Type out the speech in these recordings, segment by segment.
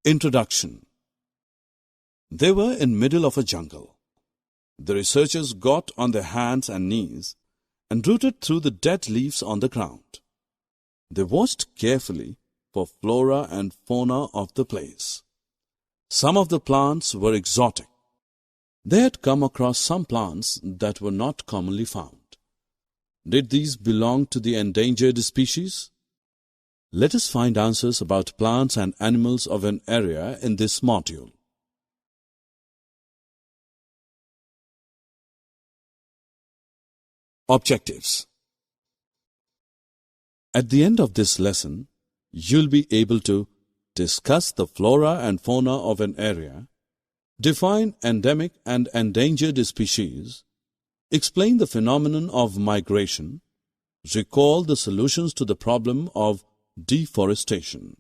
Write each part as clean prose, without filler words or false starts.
Introduction. They were in middle of a jungle. The researchers got on their hands and knees and rooted through the dead leaves on the ground. They watched carefully for flora and fauna of the place. Some of the plants were exotic. They had come across some plants that were not commonly found. Did these belong to the endangered species? Let us find answers about plants and animals of an area in this module. Objectives. At the end of this lesson, you'll be able to discuss the flora and fauna of an area, define endemic and endangered species, explain the phenomenon of migration, recall the solutions to the problem of deforestation.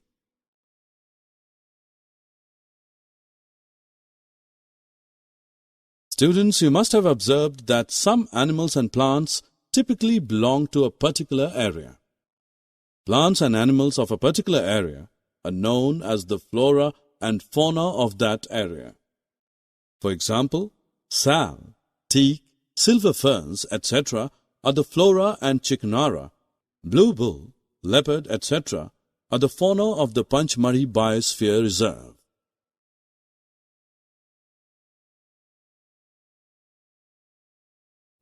Students, you must have observed that some animals and plants typically belong to a particular area. Plants and animals of a particular area are known as the flora and fauna of that area. For example, sal, teak, silver ferns, etc. are the flora and chickenara. Blue bull, leopard, etc. are the fauna of the Panchmari Biosphere Reserve.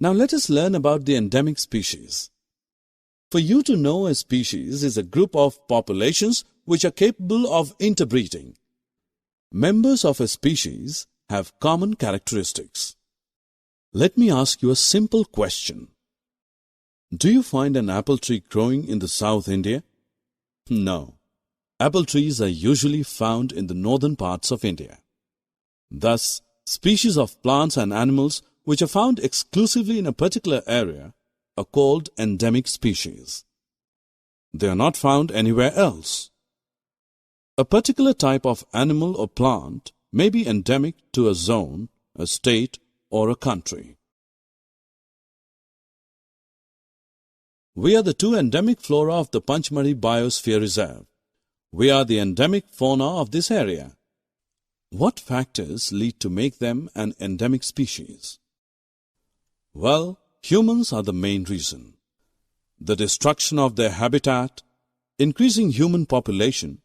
Now let us learn about the endemic species. For you to know a species is a group of populations which are capable of interbreeding. Members of a species have common characteristics. Let me ask you a simple question. Do you find an apple tree growing in the South India? No. Apple trees are usually found in the northern parts of India. Thus, species of plants and animals which are found exclusively in a particular area are called endemic species. They are not found anywhere else. A particular type of animal or plant may be endemic to a zone, a state, or a country. We are the two endemic flora of the Panchmari Biosphere Reserve. We are the endemic fauna of this area. What factors lead to make them an endemic species? Well, humans are the main reason. The destruction of their habitat, increasing human population,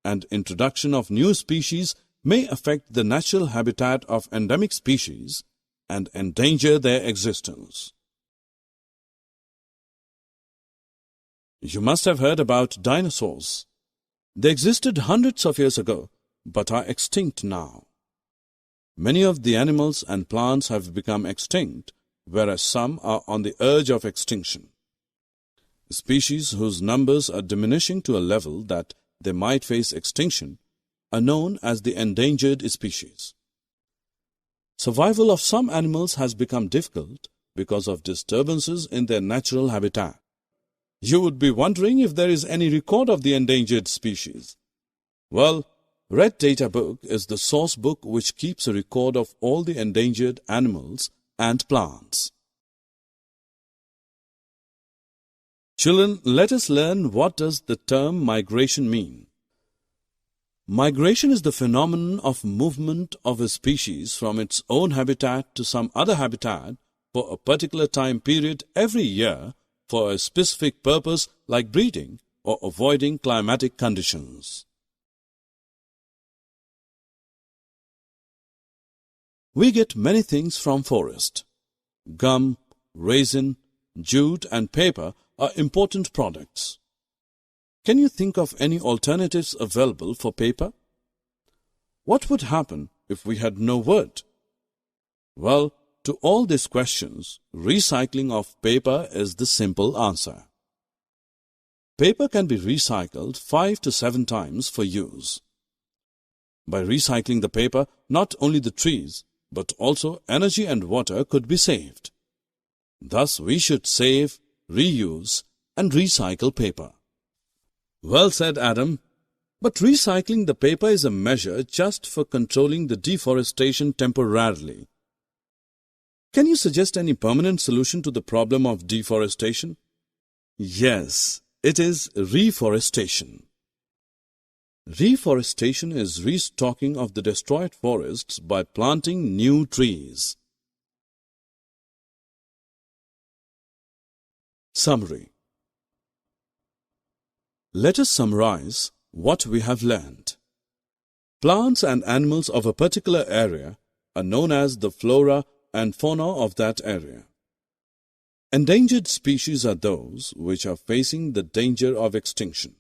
and introduction of new species may affect the natural habitat of endemic species and endanger their existence. You must have heard about dinosaurs. They existed hundreds of years ago, but are extinct now. Many of the animals and plants have become extinct, whereas some are on the edge of extinction. Species whose numbers are diminishing to a level that they might face extinction are known as the endangered species. Survival of some animals has become difficult because of disturbances in their natural habitat. You would be wondering if there is any record of the endangered species. Well, Red Data Book is the source book which keeps a record of all the endangered animals and plants. Children, let us learn what does the term migration mean. Migration is the phenomenon of movement of a species from its own habitat to some other habitat for a particular time period every year for a specific purpose like breeding or avoiding climatic conditions. We get many things from forest. Gum, resin, jute and paper are important products. Can you think of any alternatives available for paper? What would happen if we had no wood? Well, to all these questions, recycling of paper is the simple answer. Paper can be recycled 5 to 7 times for use. By recycling the paper, not only the trees, but also energy and water could be saved. Thus, we should save, reuse, and recycle paper. Well said, Adam. But recycling the paper is a measure just for controlling the deforestation temporarily. Can you suggest any permanent solution to the problem of deforestation? Yes, it is reforestation. Reforestation is restocking of the destroyed forests by planting new trees. Summary. Let us summarize what we have learned. Plants and animals of a particular area are known as the flora and fauna of that area. Endangered species are those which are facing the danger of extinction.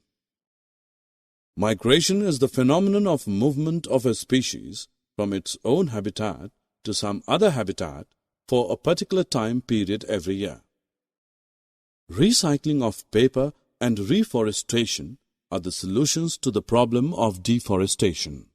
Migration is the phenomenon of movement of a species from its own habitat to some other habitat for a particular time period every year. Recycling of paper and reforestation are the solutions to the problem of deforestation.